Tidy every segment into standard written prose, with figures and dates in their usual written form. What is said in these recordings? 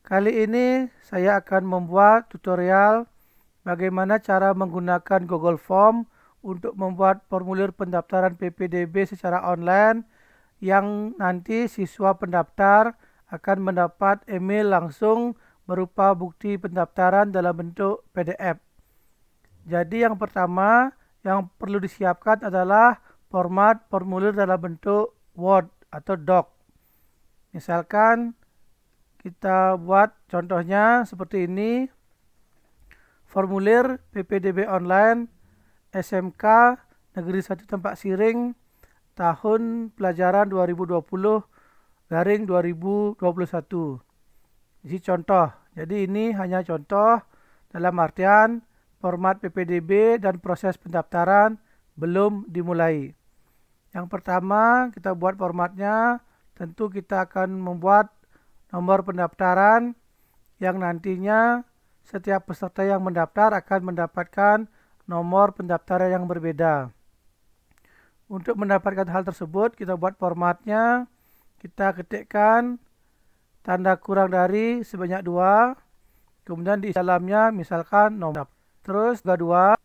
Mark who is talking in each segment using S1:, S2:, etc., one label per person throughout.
S1: Kali ini saya akan membuat tutorial bagaimana cara menggunakan Google Form untuk membuat formulir pendaftaran PPDB secara online yang nanti siswa pendaftar akan mendapat email langsung berupa bukti pendaftaran dalam bentuk PDF. Jadi yang pertama yang perlu disiapkan adalah format formulir dalam bentuk Word atau Doc. Misalkan kita buat contohnya seperti ini, formulir PPDB online SMK Negeri 1 Tempat Siring tahun pelajaran 2020/2021. Ini contoh. Jadi ini hanya contoh dalam artian format PPDB dan proses pendaftaran belum dimulai. Yang pertama kita buat formatnya, tentu kita akan membuat nomor pendaftaran yang nantinya setiap peserta yang mendaftar akan mendapatkan nomor pendaftaran yang berbeda. Untuk mendapatkan hal tersebut, kita buat formatnya, kita ketikkan tanda kurang dari sebanyak 2, kemudian di dalamnya misalkan nomor. Terus kedua,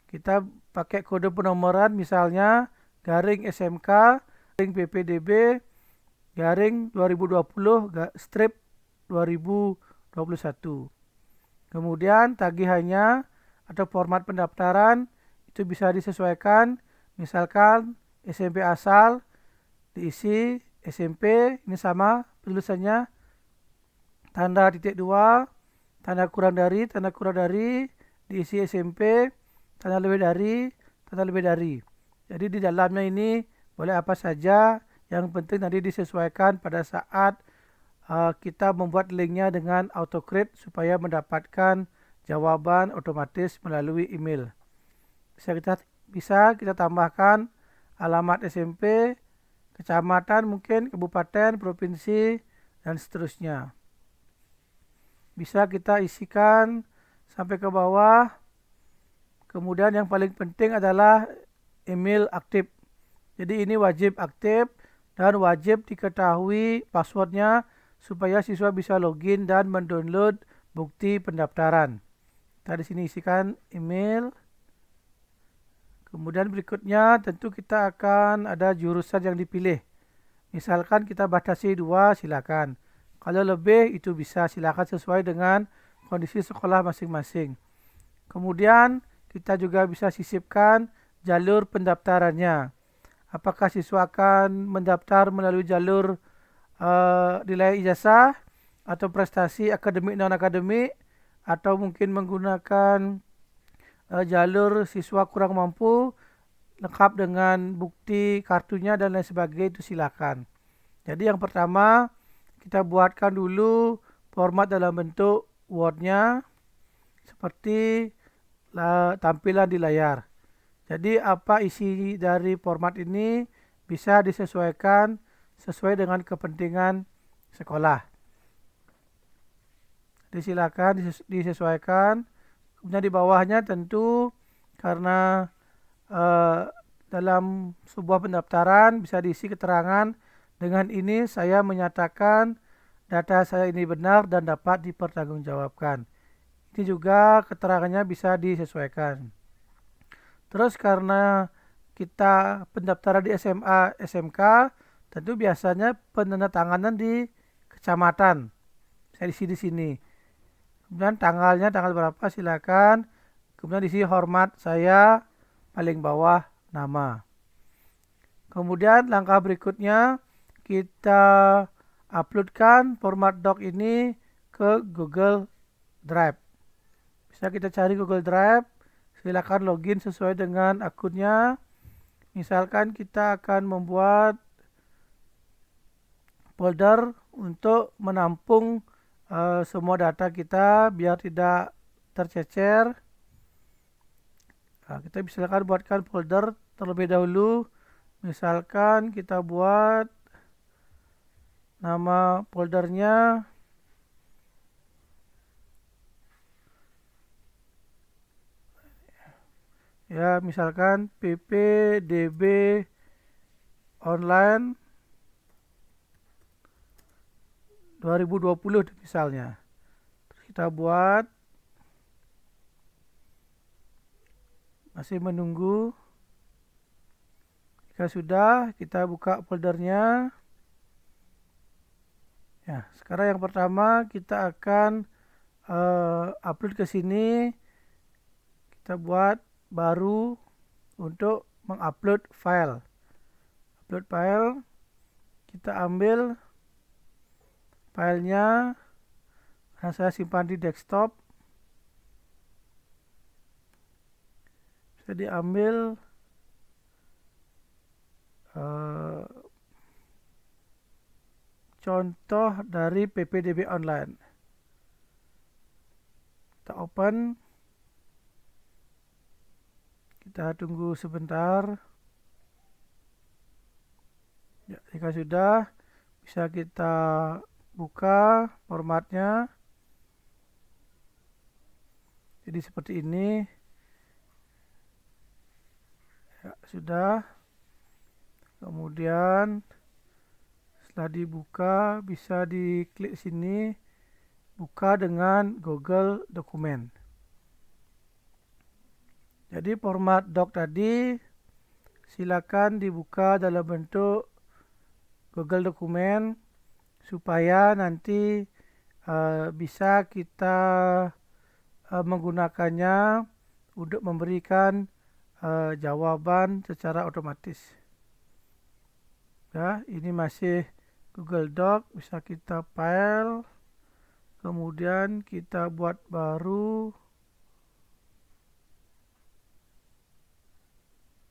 S1: kita pakai kode penomoran misalnya garing SMK garing PPDB garing 2020 strip 2021. Kemudian tagihannya atau format pendaftaran itu bisa disesuaikan, misalkan SMP asal diisi SMP, ini sama tulisannya tanda titik 2, tanda kurang dari diisi SMP, tanda lebih dari. Jadi di dalamnya ini boleh apa saja, yang penting nanti disesuaikan pada saat kita membuat linknya dengan autocrate supaya mendapatkan jawaban otomatis melalui email. Bisa kita tambahkan alamat SMP, kecamatan mungkin, kabupaten, provinsi, dan seterusnya. Bisa kita isikan sampai ke bawah. Kemudian yang paling penting adalah email aktif. Jadi ini wajib aktif dan wajib diketahui passwordnya supaya siswa bisa login dan mendownload bukti pendaftaran. Kita di sini isikan email. Kemudian berikutnya tentu kita akan ada jurusan yang dipilih. Misalkan kita batasi 2, silakan. Kalau lebih itu bisa, silakan sesuai dengan kondisi sekolah masing-masing. Kemudian kita juga bisa sisipkan jalur pendaftarannya. Apakah siswa akan mendaftar melalui jalur nilai ijazah atau prestasi akademik non akademik, atau mungkin menggunakan jalur siswa kurang mampu lengkap dengan bukti kartunya dan lain sebagainya, itu silakan. Jadi yang pertama kita buatkan dulu format dalam bentuk Word-nya seperti tampilan di layar. Jadi apa isi dari format ini bisa disesuaikan sesuai dengan kepentingan sekolah. Silakan disesuaikan. Kemudian di bawahnya tentu karena dalam sebuah pendaftaran bisa diisi keterangan, dengan ini saya menyatakan data saya ini benar dan dapat dipertanggungjawabkan. Ini juga keterangannya bisa disesuaikan. Terus karena kita pendaftaran di SMA, SMK, tentu biasanya penandatanganan di kecamatan. Saya isi di sini. Kemudian tanggalnya tanggal berapa silakan. Kemudian isi hormat saya paling bawah nama. Kemudian langkah berikutnya kita uploadkan format doc ini ke Google Drive. Bisa kita cari Google Drive, silakan login sesuai dengan akunnya. Misalkan kita akan membuat folder untuk menampung semua data kita biar tidak tercecer. Nah, kita silakan buatkan folder terlebih dahulu. Misalkan kita buat nama foldernya ya, misalkan PPDB online 2020 misalnya. Terus kita buat, masih menunggu. Jika sudah, kita buka foldernya. Ya, sekarang yang pertama kita akan upload ke sini. Kita buat baru untuk mengupload file. Upload file, kita ambil filenya, karena saya simpan di desktop. Bisa diambil contoh dari PPDB online. Kita open, kita tunggu sebentar. Ya, jika sudah, bisa kita buka formatnya. Jadi seperti ini. Ya, sudah. Kemudian setelah dibuka, bisa diklik sini, buka dengan Google Dokumen. Jadi format doc tadi silakan dibuka dalam bentuk Google Dokumen supaya nanti bisa kita menggunakannya untuk memberikan jawaban secara otomatis. Ya, ini masih Google Doc, bisa kita file, kemudian kita buat baru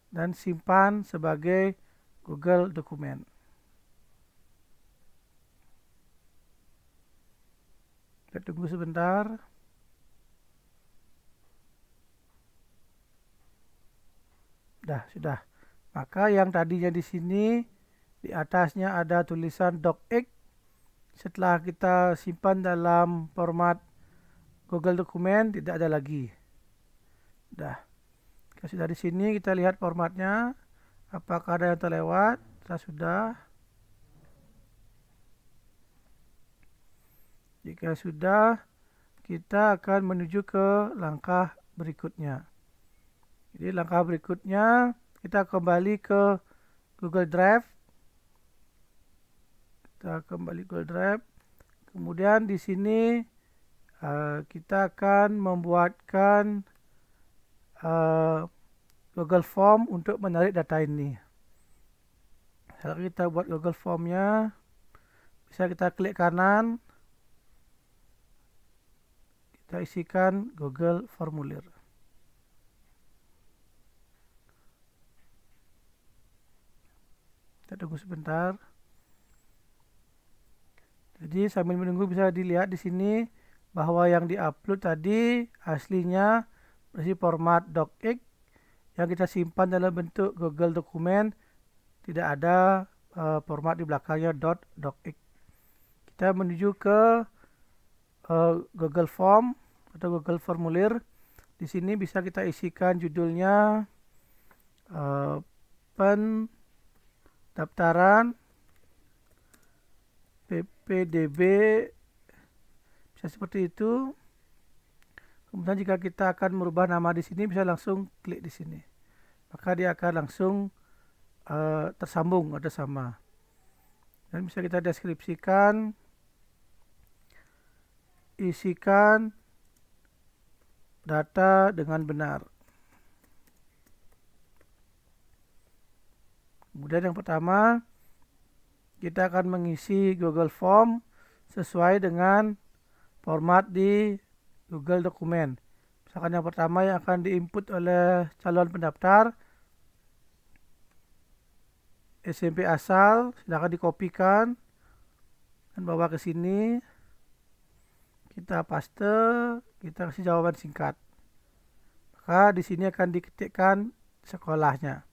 S1: dan simpan sebagai Google Dokumen. Kita tunggu sebentar. Sudah. Maka yang tadinya di sini di atasnya ada tulisan docx. Setelah kita simpan dalam format Google Dokumen, tidak ada lagi. Sudah di sini kita lihat formatnya. Apakah ada yang terlewat? Sudah. Jika sudah, kita akan menuju ke langkah berikutnya. Jadi langkah berikutnya kita kembali ke Google Drive. Kita kembali ke Google Drive. Kemudian di sini kita akan membuatkan Google Form untuk menarik data ini. Kalau kita buat Google Formnya, bisa kita klik kanan, kita isikan Google Formulir. Kita tunggu sebentar. Jadi sambil menunggu bisa dilihat di sini bahwa yang diupload tadi aslinya versi format docx, yang kita simpan dalam bentuk Google Dokumen, tidak ada format di belakangnya .docx. Kita menuju ke Google Form atau Google Formulir. Di sini bisa kita isikan judulnya pendaftaran PPDB, bisa seperti itu. Kemudian jika kita akan merubah nama di sini, bisa langsung klik di sini. Maka dia akan langsung tersambung atau sama. Dan bisa kita deskripsikan, isikan data dengan benar. Kemudian yang pertama, kita akan mengisi Google Form sesuai dengan format di Google Dokumen. Misalkan yang pertama yang akan diinput oleh calon pendaftar, SMP asal, silakan dikopikan dan bawa ke sini. Kita paste, kita kasih jawaban singkat. Maka di sini akan diketikkan sekolahnya.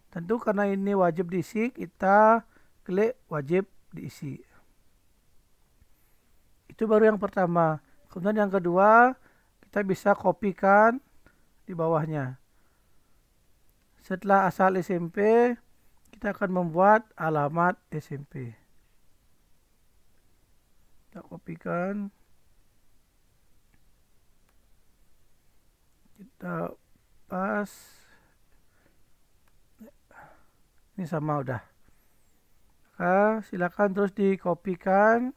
S1: Tentu karena ini wajib diisi, kita klik wajib diisi. Itu baru yang pertama. Kemudian yang kedua, kita bisa kopikan di bawahnya. Setelah asal SMP, kita akan membuat alamat SMP. Kita kopikan, kita pas, ini sama udah. Silakan terus dikopikan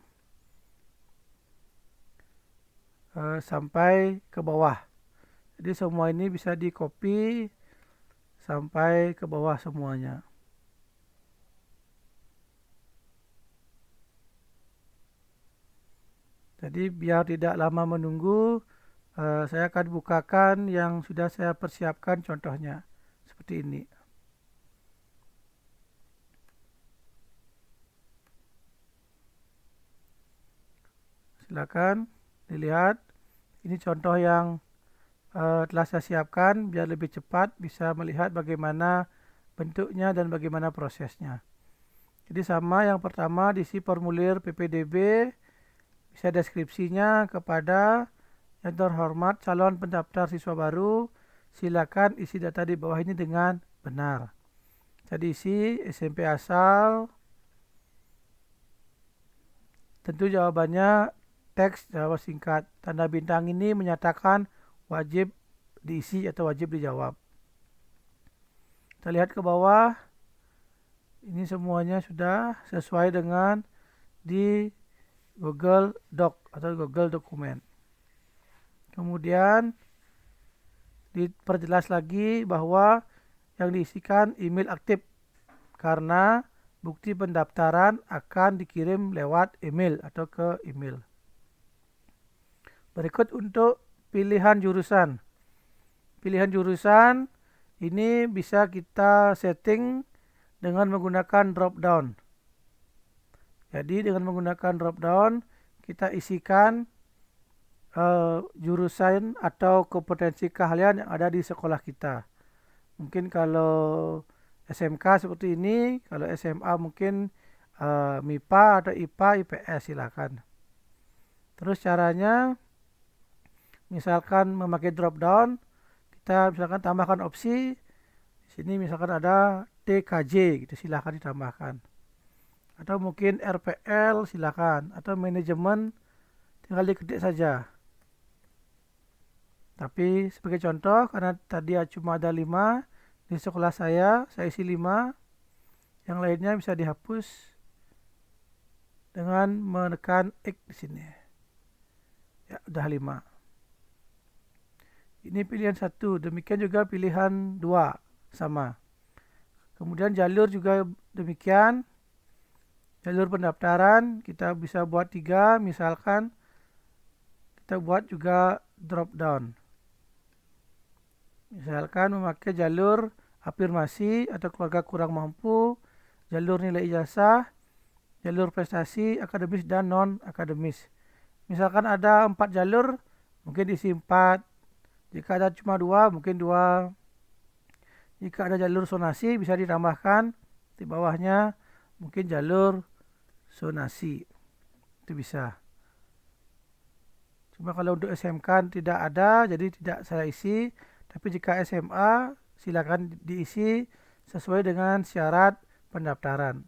S1: sampai ke bawah. Jadi semua ini bisa di-copy sampai ke bawah semuanya. Jadi biar tidak lama menunggu, saya akan bukakan yang sudah saya persiapkan contohnya seperti ini. Silakan dilihat, ini contoh yang telah saya siapkan biar lebih cepat bisa melihat bagaimana bentuknya dan bagaimana prosesnya. Jadi sama, yang pertama diisi formulir PPDB, bisa deskripsinya kepada yang terhormat calon pendaftar siswa baru, silakan isi data di bawah ini dengan benar. Jadi isi SMP asal, tentu jawabannya teks jawab singkat. Tanda bintang ini menyatakan wajib diisi atau wajib dijawab. Kita lihat ke bawah, ini semuanya sudah sesuai dengan di Google Doc atau Google Dokumen. Kemudian diperjelas lagi bahwa yang diisikan email aktif karena bukti pendaftaran akan dikirim lewat email atau ke email. Berikut untuk pilihan jurusan. Pilihan jurusan ini bisa kita setting dengan menggunakan drop down. Jadi dengan menggunakan drop down kita isikan jurusan atau kompetensi keahlian yang ada di sekolah kita. Mungkin kalau SMK seperti ini, kalau SMA mungkin MIPA atau IPA, IPS silakan. Terus caranya, misalkan memakai drop down, kita misalkan tambahkan opsi. Di sini misalkan ada TKJ, gitu silakan ditambahkan. Atau mungkin RPL silakan, atau manajemen tinggal diketik saja. Tapi sebagai contoh, karena tadi cuma ada 5 di sekolah saya isi 5, yang lainnya bisa dihapus dengan menekan X di sini. Ya, udah 5. Ini pilihan 1, demikian juga pilihan 2, sama. Kemudian jalur juga demikian. Jalur pendaftaran kita bisa buat 3, misalkan kita buat juga drop down. Misalkan memakai jalur afirmasi atau keluarga kurang mampu, jalur nilai ijazah, jalur prestasi akademis dan non akademis. Misalkan ada 4 jalur, mungkin diisi 4. Jika ada cuma 2, mungkin 2. Jika ada jalur sonasi bisa ditambahkan di bawahnya mungkin jalur sonasi. Itu bisa. Cuma kalau untuk SMK tidak ada, jadi tidak saya isi. Tapi jika SMA silakan diisi sesuai dengan syarat pendaftaran.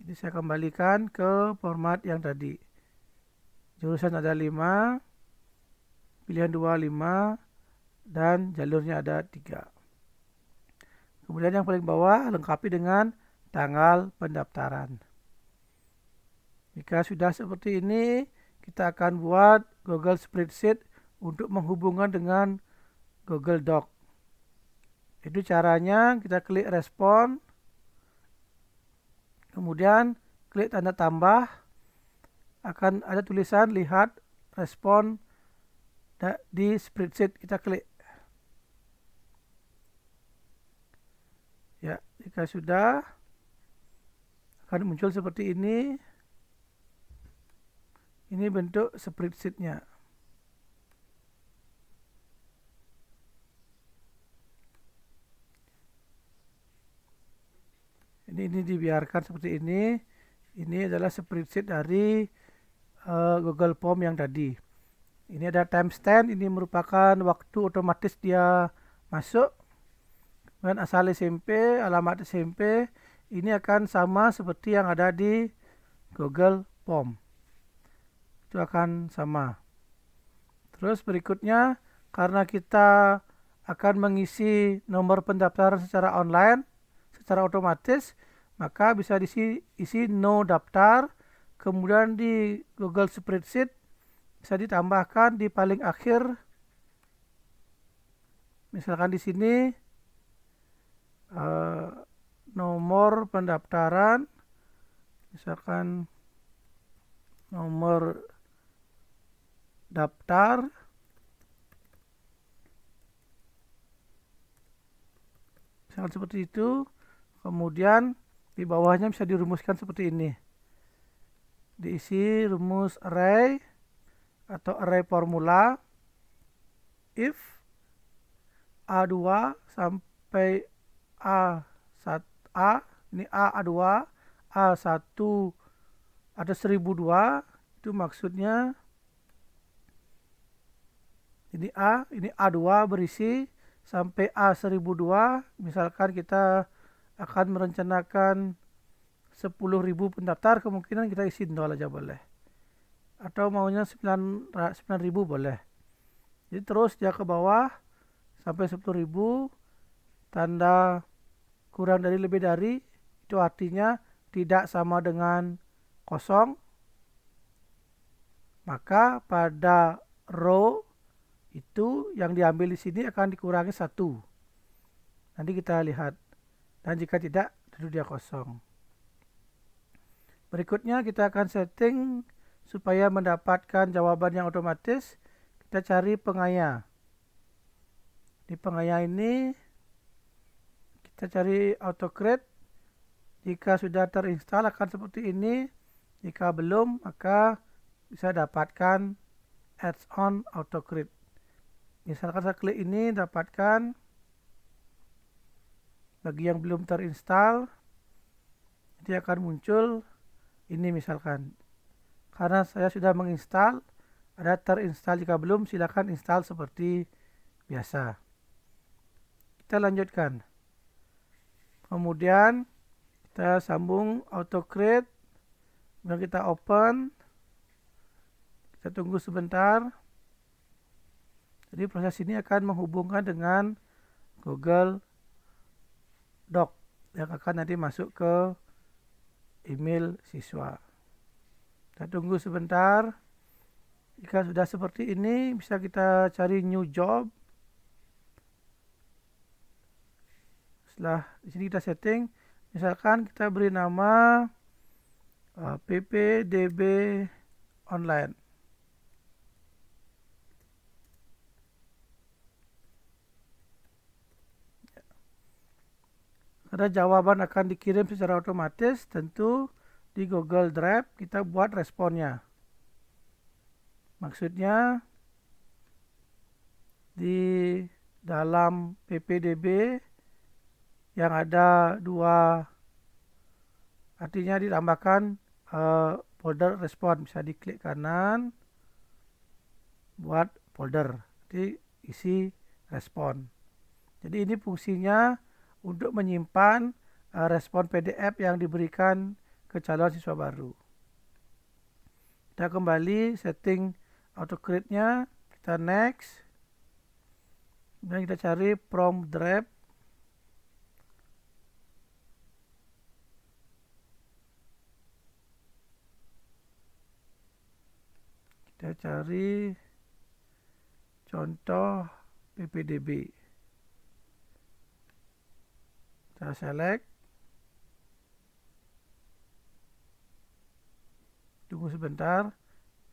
S1: Ini saya kembalikan ke format yang tadi. Jurusan ada 5, pilihan 2 5, dan jalurnya ada 3. Kemudian yang paling bawah lengkapi dengan tanggal pendaftaran. Jika sudah seperti ini, kita akan buat Google Spreadsheet untuk menghubungkan dengan Google Doc. Itu caranya, kita klik respon, kemudian klik tanda tambah, akan ada tulisan lihat respon di spreadsheet, kita klik. Ya, jika sudah akan muncul seperti ini. Ini bentuk spreadsheetnya. Ini dibiarkan seperti ini. Ini adalah spreadsheet dari Google Form yang tadi. Ini ada timestamp, ini merupakan waktu otomatis dia masuk. Kemudian asal SMP, alamat SMP, ini akan sama seperti yang ada di Google Form. Itu akan sama. Terus berikutnya, karena kita akan mengisi nomor pendaftaran secara online, secara otomatis, maka bisa isi no daftar, kemudian di Google Spreadsheet bisa ditambahkan di paling akhir, misalkan di sini nomor pendaftaran, misalkan nomor daftar, misalkan seperti itu. Kemudian di bawahnya bisa dirumuskan seperti ini, diisi rumus array atau array formula if A2 sampai A1, ini A2, A1 ada 1002, itu maksudnya ini A, ini A2 berisi sampai A1002. Misalkan kita akan merencanakan 10.000 pendaftar, kemungkinan kita isi 0 aja boleh, atau maunya 9.000 boleh. Jadi terus dia ke bawah sampai 10.000, tanda kurang dari lebih dari itu artinya tidak sama dengan kosong, maka pada row itu yang diambil di sini akan dikurangi 1. Nanti kita lihat. Dan jika tidak, tentu dia kosong. Berikutnya kita akan setting supaya mendapatkan jawaban yang otomatis. Kita cari pengaya. Di pengaya ini kita cari autocrate. Jika sudah terinstall akan seperti ini. Jika belum, maka bisa dapatkan add-on autocrate. Misalkan saya klik ini, dapatkan. Bagi yang belum terinstall, nanti akan muncul ini misalkan. Karena saya sudah menginstal, ada terinstall. Jika belum, silakan install seperti biasa. Kita lanjutkan. Kemudian kita sambung autocrate. Kemudian kita open. Kita tunggu sebentar. Jadi proses ini akan menghubungkan dengan Google Doc yang akan nanti masuk ke email siswa. Kita tunggu sebentar. Jika sudah seperti ini, bisa kita cari new job. Setelah di sini kita setting, misalkan kita beri nama ppdb online. Karena jawaban akan dikirim secara otomatis, tentu di Google Drive kita buat responnya. Maksudnya di dalam ppdb yang ada 2, artinya ditambahkan folder respon. Bisa diklik kanan buat folder, jadi isi respon. Jadi ini fungsinya untuk menyimpan respon PDF yang diberikan ke calon siswa baru. Kita kembali setting autocrate-nya, kita next, dan kita cari from Drive. Kita cari contoh ppdb. Kita select, tunggu sebentar,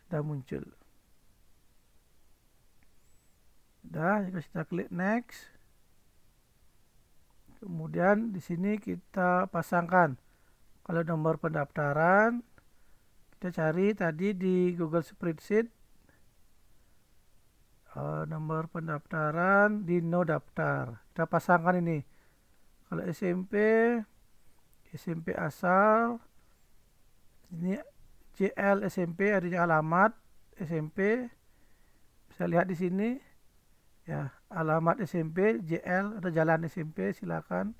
S1: sudah muncul. Sudah, kita klik next. Kemudian di sini kita pasangkan. Kalau nomor pendaftaran, kita cari tadi di Google Spreadsheet nomor pendaftaran di no daftar. Kita pasangkan ini. Kalau SMP asal, ini JL SMP, artinya alamat SMP. Bisa lihat di sini, ya, alamat SMP, JL atau jalan SMP, silakan.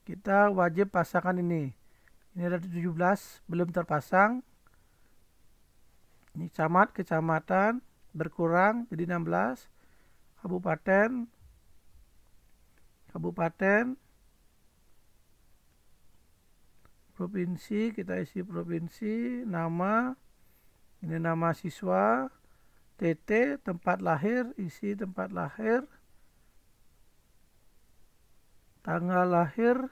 S1: Kita wajib pasangkan ini. Ini ada 17 belum terpasang. Ini camat, kecamatan berkurang jadi 16. Kabupaten, provinsi, kita isi provinsi, nama, ini nama siswa, TT, tempat lahir, isi tempat lahir, tanggal lahir,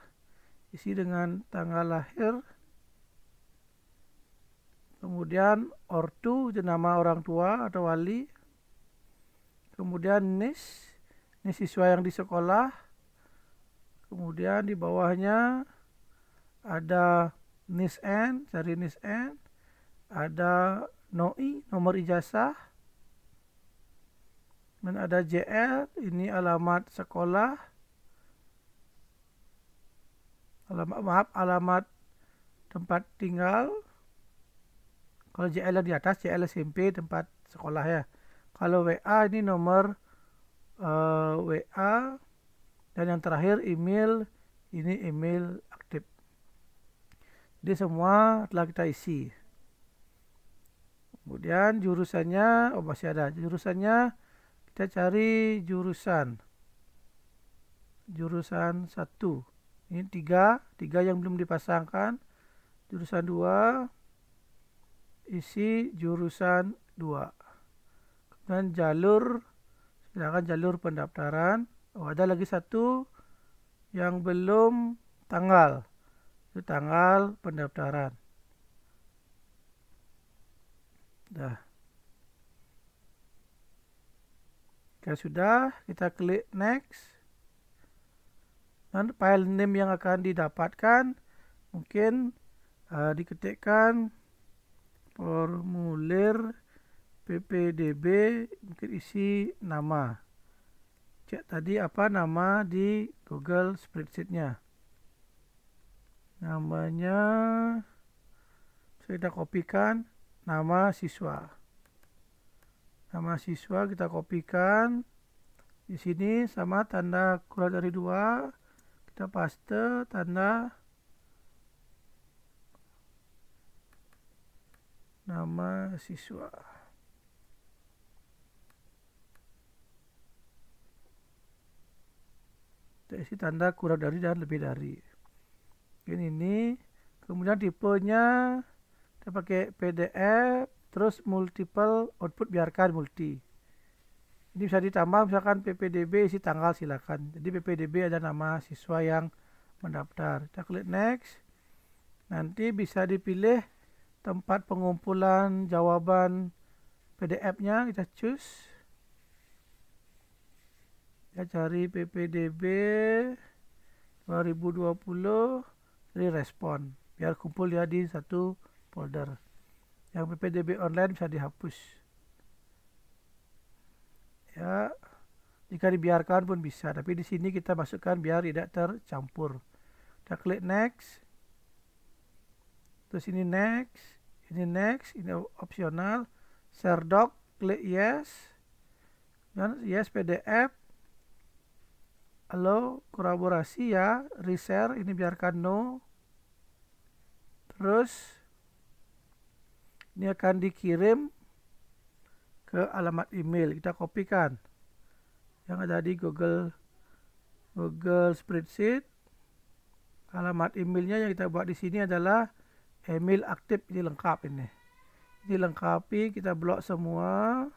S1: isi dengan tanggal lahir, kemudian ortu, itu nama orang tua atau wali, kemudian NIS, ini siswa yang di sekolah, kemudian di bawahnya ada NISN, cari NISN, ada NOI, nomor ijazah, dan ada JL, ini alamat sekolah, alamat tempat tinggal. Kalau JL di atas, JL SMP tempat sekolah ya. Kalau WA ini nomor WA, dan yang terakhir email, ini email aktif. Jadi semua telah kita isi. Kemudian jurusannya, masih ada jurusannya, kita cari jurusan 1. Ini tiga yang belum dipasangkan. Jurusan 2, isi jurusan 2. Kemudian jalur, silakan jalur pendaftaran. Ada lagi satu yang belum tanggal, itu tanggal pendaftaran. Dah. Oke, sudah, kita klik next. Dan file name yang akan didapatkan mungkin diketikkan formulir PPDB, mungkin isi nama. Cek tadi apa nama di Google Spreadsheet-nya. Namanya kita kopikan, nama siswa. Nama siswa kita kopikan. Di sini sama tanda kurang dari 2. Kita paste tanda nama siswa. Kita isi tanda kurang dari dan lebih dari. Ini kemudian tipenya kita pakai PDF, terus multiple output biarkan multi. Ini bisa ditambah, misalkan PPDB isi tanggal silakan. Jadi PPDB ada nama siswa yang mendaftar. Kita klik next. Nanti bisa dipilih tempat pengumpulan jawaban PDF-nya, kita choose. Kita cari PPDB 2020, jadi respon. Biar kumpul ya di satu folder. Yang PPDB online bisa dihapus. Ya, jika dibiarkan pun bisa, tapi di sini kita masukkan biar tidak tercampur. Kita klik next. Terus ini next, ini opsional. Share doc, klik yes. Dan yes PDF. Halo, kolaborasi ya, reshare, ini biarkan no. Terus ini akan dikirim ke alamat email, kita kopikan yang ada di Google Spreadsheet. Alamat emailnya yang kita buat di sini adalah email aktif, ini lengkap ini. Ini lengkapi, kita blok semua,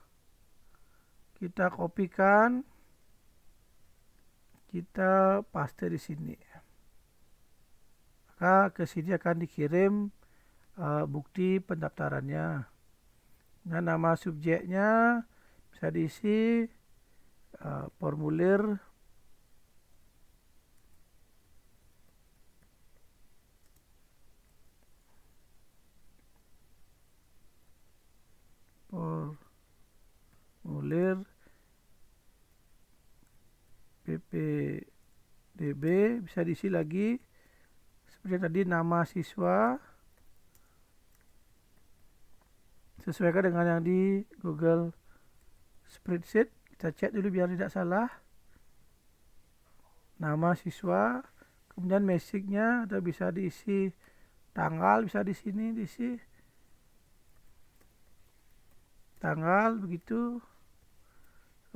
S1: kita kopikan, kita paste di sini. Maka ke sini akan dikirim bukti pendaftarannya. Nah, nama subjeknya bisa diisi formulir PPDB, bisa diisi lagi seperti tadi nama siswa sesuaikan dengan yang di Google Spreadsheet. Kita cek dulu biar tidak salah. Nama siswa, kemudian message-nya atau bisa diisi tanggal bisa di sini diisi tanggal begitu.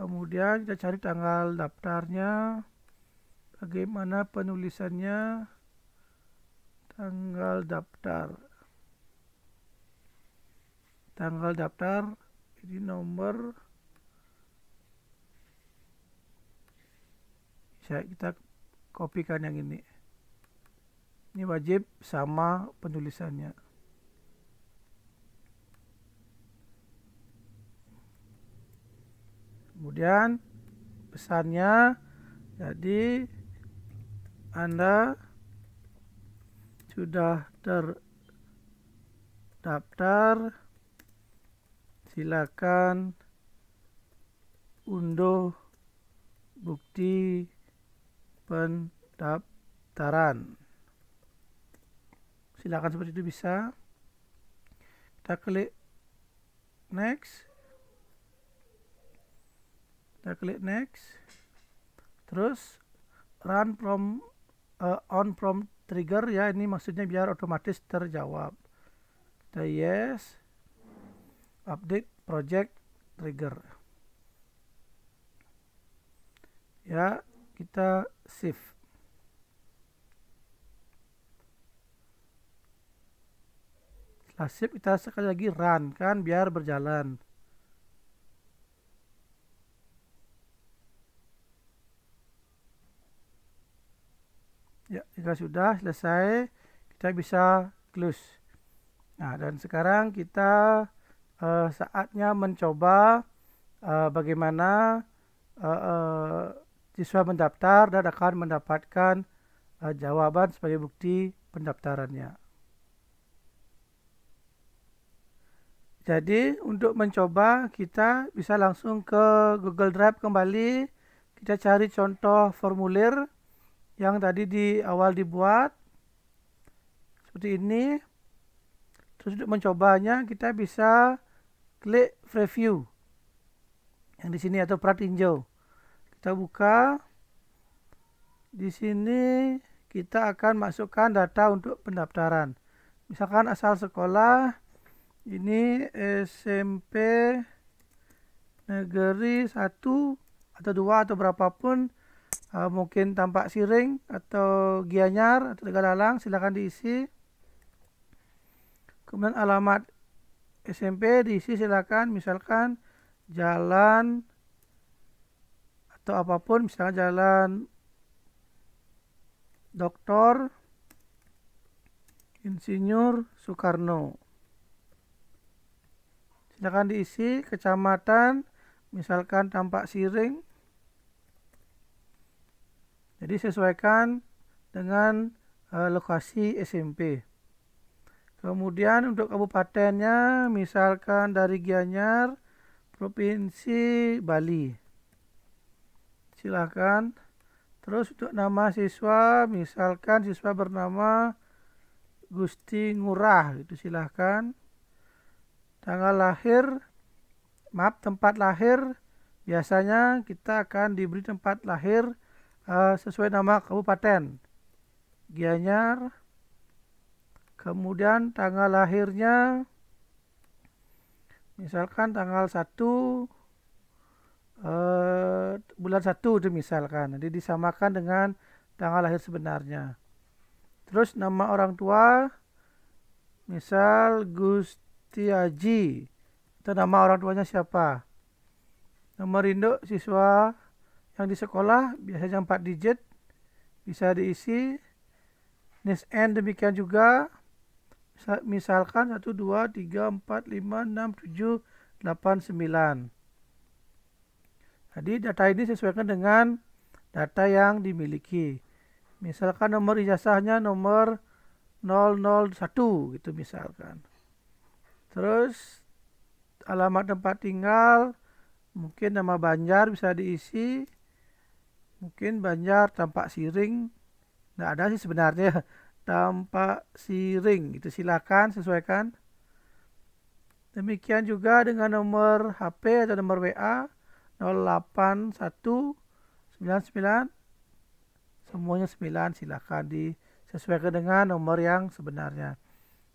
S1: Kemudian kita cari tanggal daftarnya, bagaimana penulisannya, tanggal daftar ini nomor, bisa kita kopikan yang ini wajib sama penulisannya. Kemudian pesannya, jadi Anda sudah terdaftar, silakan unduh bukti pendaftaran. Silakan seperti itu bisa. Kita klik next. Terus run from on prompt trigger ya, ini maksudnya biar otomatis terjawab. Kita yes, update project trigger ya, kita save. Setelah save kita sekali lagi run kan biar berjalan. Ya, jika sudah selesai, kita bisa close. Nah, dan sekarang kita saatnya mencoba bagaimana siswa mendaftar dan akan mendapatkan jawaban sebagai bukti pendaftarannya. Jadi, untuk mencoba, kita bisa langsung ke Google Drive kembali. Kita cari contoh formulir yang tadi di awal dibuat seperti ini. Terus untuk mencobanya kita bisa klik preview yang di sini atau pratinjau. Kita buka. Di sini kita akan masukkan data untuk pendaftaran. Misalkan asal sekolah ini SMP Negeri 1 atau 2 atau berapapun. Mungkin Tampak Siring atau Gianyar atau Tegalalang, silakan diisi. Kemudian alamat SMP diisi silakan, misalkan jalan atau apapun, misalkan jalan Dr. Insinyur Soekarno. Silakan diisi kecamatan, misalkan Tampak Siring. Jadi sesuaikan dengan lokasi SMP. Kemudian untuk kabupatennya, misalkan dari Gianyar, Provinsi Bali. Silakan. Terus untuk nama siswa, misalkan siswa bernama Gusti Ngurah, itu silakan. Tanggal lahir, tempat lahir, biasanya kita akan diberi tempat lahir sesuai nama kabupaten Gianyar. Kemudian tanggal lahirnya misalkan tanggal 1 bulan 1 itu misalkan, nanti disamakan dengan tanggal lahir sebenarnya. Terus nama orang tua misal Gusti Haji, itu nama orang tuanya siapa. Nomor induk siswa yang di sekolah biasanya 4 digit, bisa diisi. NISN demikian juga, misalkan 1, 2, 3, 4, 5, 6, 7, 8, 9. Jadi data ini sesuaikan dengan data yang dimiliki. Misalkan nomor ijazahnya nomor 001 gitu misalkan. Terus alamat tempat tinggal, mungkin nama Banjar bisa diisi. Mungkin Banjar Tampak Siring, nggak ada sih sebenarnya Tampak Siring, itu silakan sesuaikan. Demikian juga dengan nomor HP atau nomor WA 08199, semuanya 9, silakan disesuaikan dengan nomor yang sebenarnya.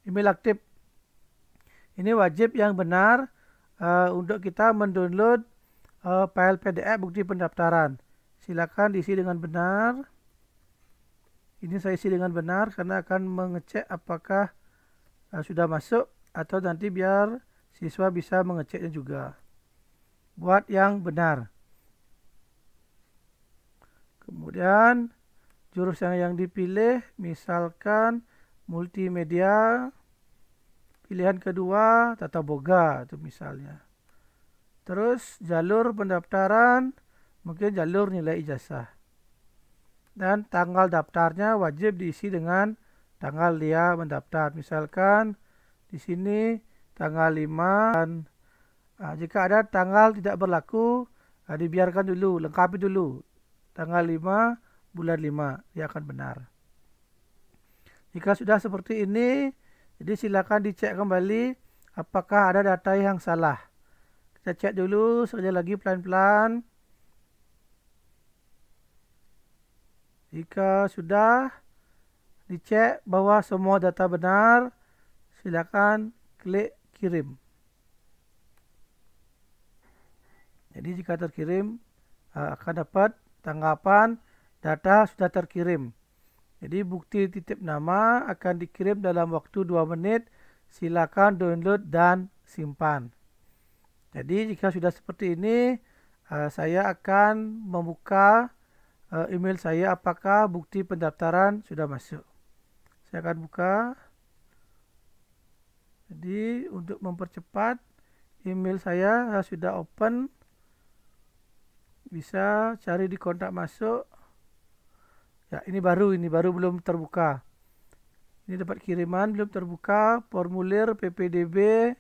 S1: email aktif. Ini wajib yang benar untuk kita mendownload file PDF bukti pendaftaran. Silakan diisi dengan benar. Ini saya isi dengan benar karena akan mengecek apakah sudah masuk atau nanti biar siswa bisa mengeceknya juga. Buat yang benar. Kemudian jurusan yang dipilih misalkan multimedia. Pilihan kedua tata boga itu misalnya. Terus jalur pendaftaran mungkin jalur nilai ijazah. Dan tanggal daftarnya wajib diisi dengan tanggal dia mendaftar. Misalkan di sini tanggal 5. Jika ada tanggal tidak berlaku, dibiarkan dulu, lengkapi dulu. Tanggal 5 bulan 5, dia akan benar. Jika sudah seperti ini, jadi silakan dicek kembali apakah ada data yang salah. Kita cek dulu sekali lagi pelan-pelan. Jika sudah dicek bahwa semua data benar, silakan klik kirim. Jadi jika terkirim akan dapat tanggapan data sudah terkirim. Jadi bukti titip nama akan dikirim dalam waktu 2 menit. Silakan download dan simpan. Jadi jika sudah seperti ini, saya akan membuka email saya apakah bukti pendaftaran sudah masuk. Saya akan buka. Jadi untuk mempercepat email saya sudah open. Bisa cari di kontak masuk. Ya, ini baru belum terbuka. Ini dapat kiriman belum terbuka, formulir PPDB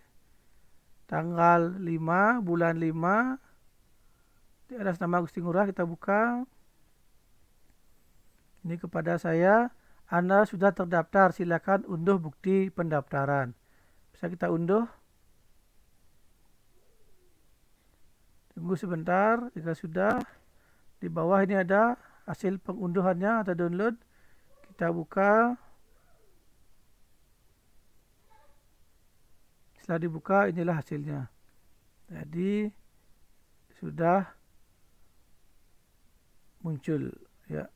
S1: tanggal 5 bulan 5. Di atas nama Gusti Ngurah kita buka. Ini kepada saya, Anda sudah terdaftar, silakan unduh bukti pendaftaran. Bisa kita unduh. Tunggu sebentar, jika sudah di bawah ini ada hasil pengunduhannya atau download. Kita buka. Setelah dibuka inilah hasilnya. Jadi sudah muncul ya.